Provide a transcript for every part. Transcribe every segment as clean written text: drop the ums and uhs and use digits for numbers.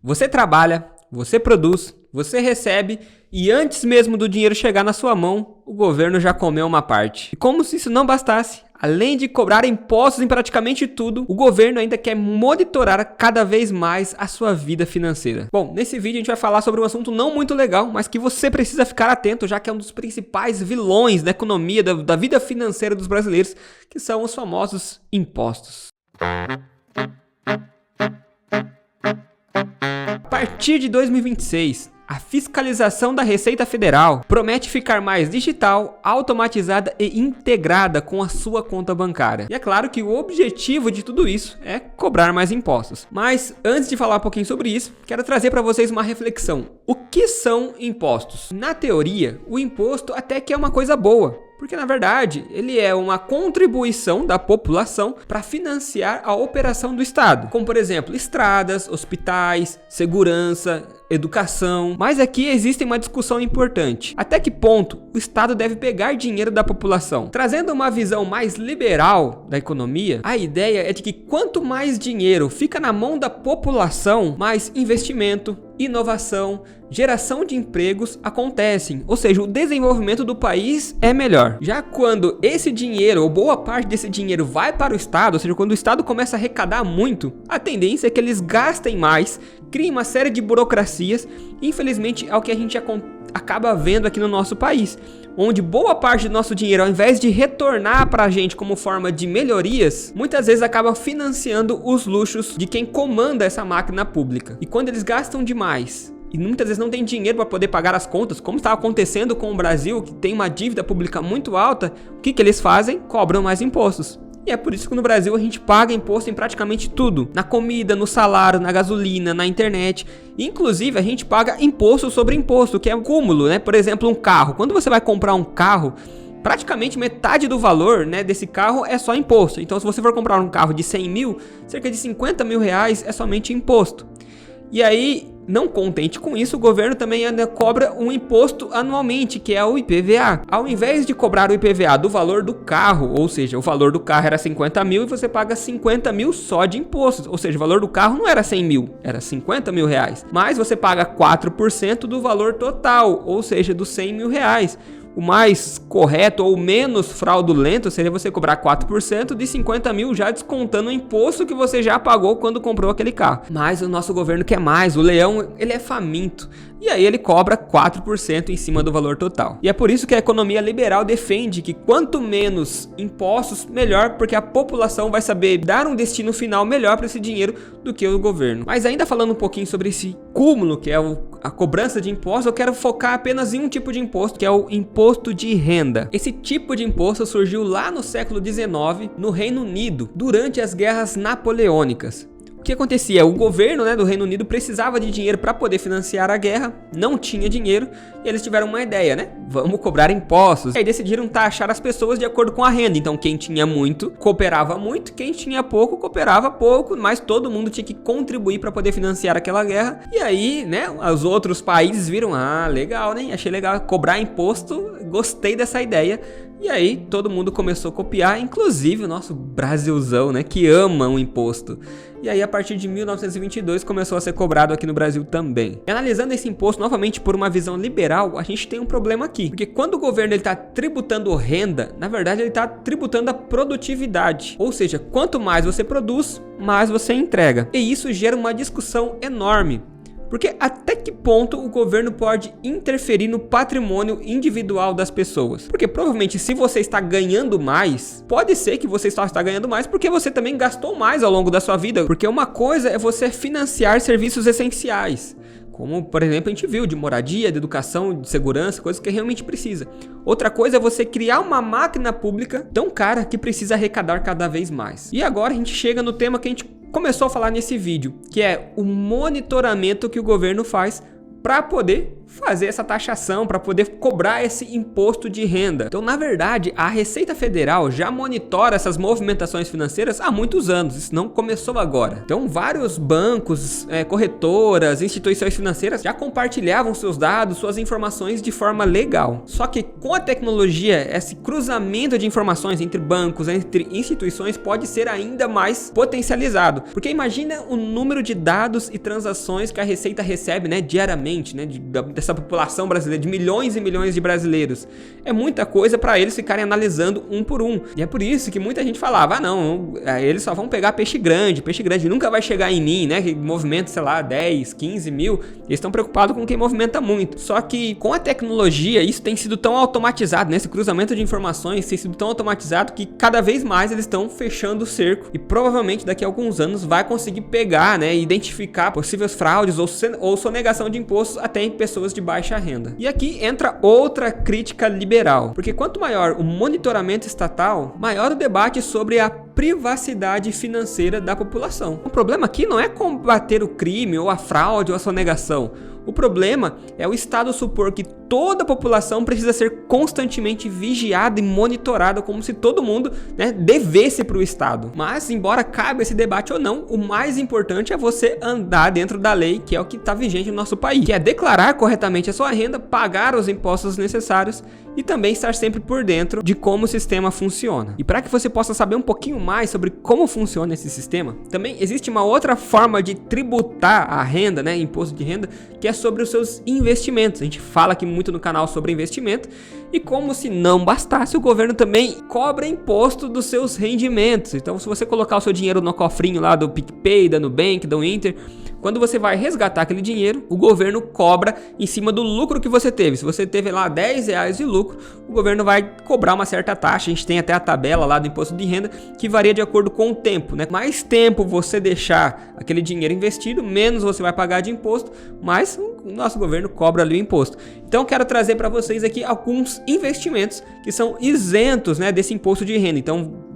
Você trabalha, você produz, você recebe e antes mesmo do dinheiro chegar na sua mão, o governo já comeu uma parte. E como se isso não bastasse, além de cobrar impostos em praticamente tudo, o governo ainda quer monitorar cada vez mais a sua vida financeira. Bom, nesse vídeo a gente vai falar sobre um assunto não muito legal, mas que você precisa ficar atento, já que é um dos principais vilões da economia, da vida financeira dos brasileiros, que são os famosos impostos. A partir de 2026, a fiscalização da Receita Federal promete ficar mais digital, automatizada e integrada com a sua conta bancária. E é claro que o objetivo de tudo isso é cobrar mais impostos. Mas antes de falar um pouquinho sobre isso, quero trazer para vocês uma reflexão. O que são impostos? Na teoria, o imposto até que é uma coisa boa. Porque, na verdade, ele é uma contribuição da população para financiar a operação do Estado. Como, por exemplo, estradas, hospitais, segurança, educação. Mas aqui existe uma discussão importante. Até que ponto o Estado deve pegar dinheiro da população? Trazendo uma visão mais liberal da economia, a ideia é de que quanto mais dinheiro fica na mão da população, mais investimento, inovação, geração de empregos acontecem, ou seja, o desenvolvimento do país é melhor. Já quando esse dinheiro, ou boa parte desse dinheiro vai para o Estado, ou seja, quando o Estado começa a arrecadar muito, a tendência é que eles gastem mais, criem uma série de burocracias, e infelizmente é o que a gente acaba vendo aqui no nosso país, onde boa parte do nosso dinheiro, ao invés de retornar para a gente como forma de melhorias, muitas vezes acaba financiando os luxos de quem comanda essa máquina pública. E quando eles gastam demais e muitas vezes não tem dinheiro para poder pagar as contas, como está acontecendo com o Brasil, que tem uma dívida pública muito alta, o que eles fazem? Cobram mais impostos. E é por isso que no Brasil a gente paga imposto em praticamente tudo. Na comida, no salário, na gasolina, na internet. Inclusive a gente paga imposto sobre imposto, que é um cúmulo, né? Por exemplo, um carro. Quando você vai comprar um carro, praticamente metade do valor, né, desse carro é só imposto. Então se você for comprar um carro de 100 mil, cerca de 50 mil reais é somente imposto. E aí, não contente com isso, o governo também ainda cobra um imposto anualmente, que é o IPVA. Ao invés de cobrar o IPVA do valor do carro, ou seja, o valor do carro era 50 mil e você paga 50 mil só de impostos. Ou seja, o valor do carro não era 100 mil, era 50 mil reais. Mas você paga 4% do valor total, ou seja, dos 100 mil reais. O mais correto ou menos fraudulento seria você cobrar 4% de 50 mil, já descontando o imposto que você já pagou quando comprou aquele carro. Mas o nosso governo quer mais, o leão ele é faminto. E aí ele cobra 4% em cima do valor total. E é por isso que a economia liberal defende que quanto menos impostos, melhor, porque a população vai saber dar um destino final melhor para esse dinheiro do que o governo. Mas ainda falando um pouquinho sobre esse cúmulo, que é a cobrança de impostos, eu quero focar apenas em um tipo de imposto, que é o imposto de renda. Esse tipo de imposto surgiu lá no século XIX, no Reino Unido, durante as guerras napoleônicas. O que acontecia? O governo, do Reino Unido precisava de dinheiro para poder financiar a guerra, não tinha dinheiro e eles tiveram uma ideia, Vamos cobrar impostos. E aí decidiram taxar as pessoas de acordo com a renda. Então quem tinha muito, cooperava muito, quem tinha pouco, cooperava pouco, mas todo mundo tinha que contribuir para poder financiar aquela guerra. E aí, os outros países viram, legal, achei legal cobrar imposto, gostei dessa ideia. E aí todo mundo começou a copiar, inclusive o nosso Brasilzão, que ama o imposto. E aí a partir de 1922 começou a ser cobrado aqui no Brasil também. E analisando esse imposto novamente por uma visão liberal, a gente tem um problema aqui. Porque quando o governo está tributando renda, na verdade ele está tributando a produtividade. Ou seja, quanto mais você produz, mais você entrega. E isso gera uma discussão enorme. Porque até que ponto o governo pode interferir no patrimônio individual das pessoas? Porque provavelmente se você está ganhando mais, pode ser que você só está ganhando mais porque você também gastou mais ao longo da sua vida. Porque uma coisa é você financiar serviços essenciais, como por exemplo a gente viu, de moradia, de educação, de segurança, coisas que realmente precisa. Outra coisa é você criar uma máquina pública tão cara que precisa arrecadar cada vez mais. E agora a gente chega no tema que a gente começou a falar nesse vídeo, que é o monitoramento que o governo faz para poder fazer essa taxação, para poder cobrar esse imposto de renda. Então, na verdade, a Receita Federal já monitora essas movimentações financeiras há muitos anos, isso não começou agora. Então, vários bancos, corretoras, instituições financeiras já compartilhavam seus dados, suas informações de forma legal. Só que com a tecnologia, esse cruzamento de informações entre bancos, entre instituições, pode ser ainda mais potencializado. Porque imagina o número de dados e transações que a Receita recebe, né, diariamente, né, dessa população brasileira, de milhões e milhões de brasileiros. É muita coisa para eles ficarem analisando um por um. E é por isso que muita gente falava, não, eles só vão pegar peixe grande nunca vai chegar em mim, né, que movimenta, sei lá, 10, 15 mil. Eles estão preocupados com quem movimenta muito. Só que com a tecnologia, isso tem sido tão automatizado, né, esse cruzamento de informações tem sido tão automatizado que cada vez mais eles estão fechando o cerco e provavelmente daqui a alguns anos vai conseguir pegar, né, e identificar possíveis fraudes ou sonegação de impostos até em pessoas de baixa renda. E aqui entra outra crítica liberal, porque quanto maior o monitoramento estatal, maior o debate sobre a privacidade financeira da população. O problema aqui não é combater o crime ou a fraude ou a sonegação. O problema é o Estado supor que toda a população precisa ser constantemente vigiada e monitorada, como se todo mundo, né, devesse para o Estado. Mas, embora caiba esse debate ou não, o mais importante é você andar dentro da lei, que é o que está vigente no nosso país, que é declarar corretamente a sua renda, pagar os impostos necessários e também estar sempre por dentro de como o sistema funciona. E para que você possa saber um pouquinho mais sobre como funciona esse sistema, também existe uma outra forma de tributar a renda, né, imposto de renda, que é sobre os seus investimentos. A gente fala aqui muito no canal sobre investimento e como se não bastasse, o governo também cobra imposto dos seus rendimentos. Então, se você colocar o seu dinheiro no cofrinho lá do PicPay, da Nubank, da Inter, quando você vai resgatar aquele dinheiro, o governo cobra em cima do lucro que você teve. Se você teve lá R$10 de lucro, o governo vai cobrar uma certa taxa. A gente tem até a tabela lá do imposto de renda que varia de acordo com o tempo, né? Mais tempo você deixar aquele dinheiro investido, menos você vai pagar de imposto, mas o nosso governo cobra ali o imposto. Então eu quero trazer para vocês aqui alguns investimentos que são isentos, né, desse imposto de renda. Então,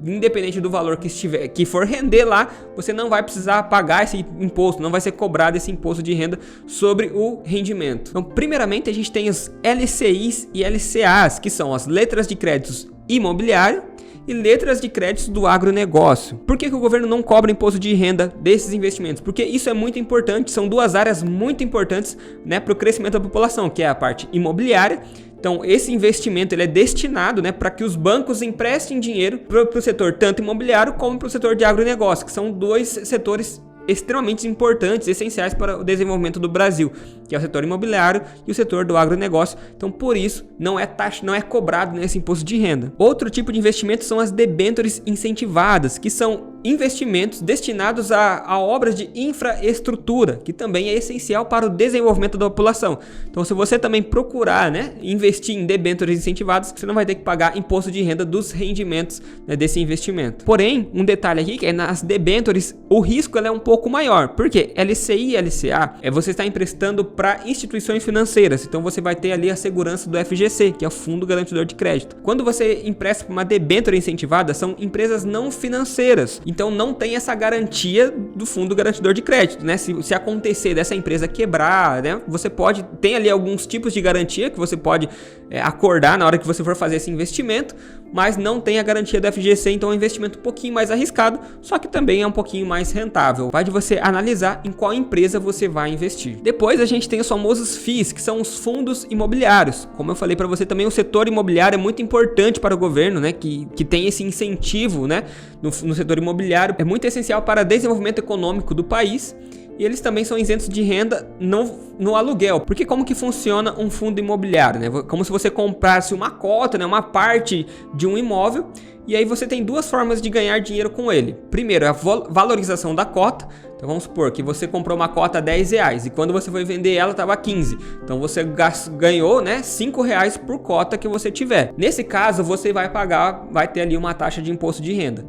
independente do valor que for render lá, você não vai precisar pagar esse imposto, não vai ser cobrado esse imposto de renda sobre o rendimento. Então, primeiramente, a gente tem os LCIs e LCAs, que são as letras de créditos imobiliário e letras de créditos do agronegócio. Por que o governo não cobra imposto de renda desses investimentos? Porque isso é muito importante, são duas áreas muito importantes, né, para o crescimento da população, que é a parte imobiliária. Então, esse investimento ele é destinado, né, para que os bancos emprestem dinheiro para o setor tanto imobiliário como para o setor de agronegócio, que são dois setores extremamente importantes, essenciais para o desenvolvimento do Brasil, que é o setor imobiliário e o setor do agronegócio. Então, por isso, não é cobrado nesse imposto de renda. Outro tipo de investimento são as debêntures incentivadas, que são investimentos destinados a obras de infraestrutura, que também é essencial para o desenvolvimento da população. Então, se você também procurar, né, investir em debêntures incentivadas, você não vai ter que pagar imposto de renda dos rendimentos, né, desse investimento. Porém, um detalhe aqui, que é nas debêntures, o risco é um pouco maior. Por quê? LCI e LCA você está emprestando para instituições financeiras, então você vai ter ali a segurança do FGC, que é o Fundo Garantidor de Crédito. Quando você empresta para uma debênture incentivada, são empresas não financeiras, então não tem essa garantia do Fundo Garantidor de Crédito, né? Se acontecer dessa empresa quebrar, né, você tem ali alguns tipos de garantia que você pode acordar na hora que você for fazer esse investimento, mas não tem a garantia do FGC, então é um investimento um pouquinho mais arriscado, só que também é um pouquinho mais rentável. Vai de você analisar em qual empresa você vai investir. Depois a gente tem os famosos FIIs, que são os fundos imobiliários. Como eu falei para você também, o setor imobiliário é muito importante para o governo, né, que tem esse incentivo, né, no setor imobiliário. É muito essencial para o desenvolvimento econômico do país. E eles também são isentos de renda no aluguel. Porque como que funciona um fundo imobiliário, né? Como se você comprasse uma cota, né, uma parte de um imóvel, e aí você tem duas formas de ganhar dinheiro com ele. Primeiro, a valorização da cota. Então vamos supor que você comprou uma cota a R$10 e quando você foi vender ela estava 15. Então você ganhou, né, R$5 por cota que você tiver. Nesse caso, você vai ter ali uma taxa de imposto de renda.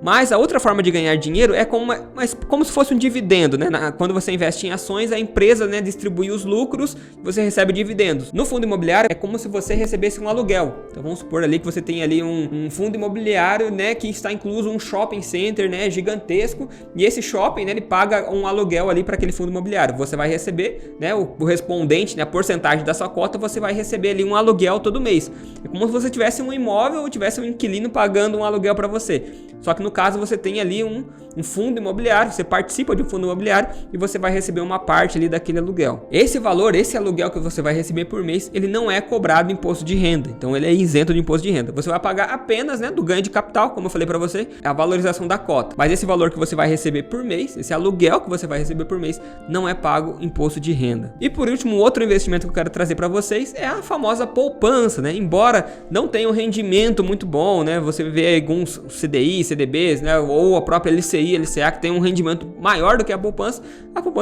Mas a outra forma de ganhar dinheiro é como se fosse um dividendo, né? Quando você investe em ações, a empresa, né, distribui os lucros e você recebe dividendos. No fundo imobiliário é como se você recebesse um aluguel. Então vamos supor ali que você tem ali um fundo imobiliário, né, que está incluso um shopping center, né, gigantesco, e esse shopping, né, ele paga um aluguel ali para aquele fundo imobiliário. Você vai receber, né, o correspondente, né, a porcentagem da sua cota, você vai receber ali um aluguel todo mês. É como se você tivesse um imóvel ou tivesse um inquilino pagando um aluguel para você. Só que no caso você tem ali um fundo imobiliário, você participa de um fundo imobiliário e você vai receber uma parte ali daquele aluguel. Esse valor, esse aluguel que você vai receber por mês, ele não é cobrado imposto de renda. Então ele é isento de imposto de renda. Você vai pagar apenas, né, do ganho de capital, como eu falei para você, a valorização da cota. Mas esse valor que você vai receber por mês, esse aluguel que você vai receber por mês, não é pago imposto de renda. E por último, outro investimento que eu quero trazer para vocês é a famosa poupança, né? Embora não tenha um rendimento muito bom, né? Você vê alguns CDI, CDBs, né? Ou a própria LCI, LCA, que tem um rendimento maior do que a poupança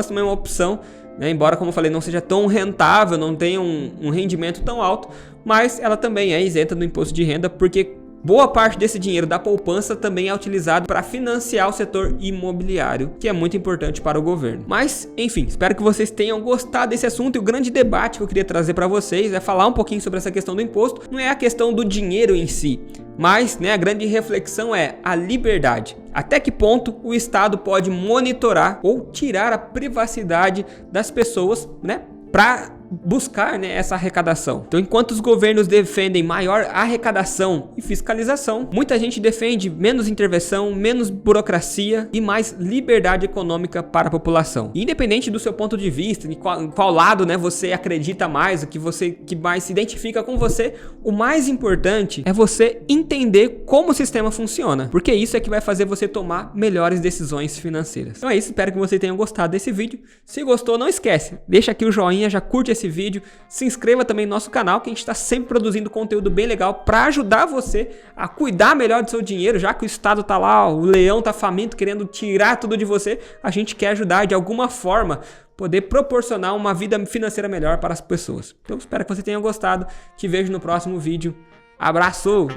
também é uma opção, né? Embora, como eu falei, não seja tão rentável, não tenha um rendimento tão alto, mas ela também é isenta do imposto de renda, porque boa parte desse dinheiro da poupança também é utilizado para financiar o setor imobiliário, que é muito importante para o governo. Mas, enfim, espero que vocês tenham gostado desse assunto, e o grande debate que eu queria trazer para vocês é falar um pouquinho sobre essa questão do imposto. Não é a questão do dinheiro em si, mas, né, a grande reflexão é a liberdade. Até que ponto o Estado pode monitorar ou tirar a privacidade das pessoas, né, para buscar, né, essa arrecadação. Então, enquanto os governos defendem maior arrecadação e fiscalização, muita gente defende menos intervenção, menos burocracia e mais liberdade econômica para a população. E independente do seu ponto de vista, em qual lado, né, você acredita mais, o que mais se identifica com você, o mais importante é você entender como o sistema funciona, porque isso é que vai fazer você tomar melhores decisões financeiras. Então é isso, espero que você tenha gostado desse vídeo. Se gostou, não esquece, deixa aqui o joinha, já curte esse vídeo, se inscreva também no nosso canal, que a gente está sempre produzindo conteúdo bem legal para ajudar você a cuidar melhor do seu dinheiro, já que o Estado tá lá, o leão tá faminto querendo tirar tudo de você. A gente quer ajudar de alguma forma, poder proporcionar uma vida financeira melhor para as pessoas. Então espero que você tenha gostado, te vejo no próximo vídeo. Abraço!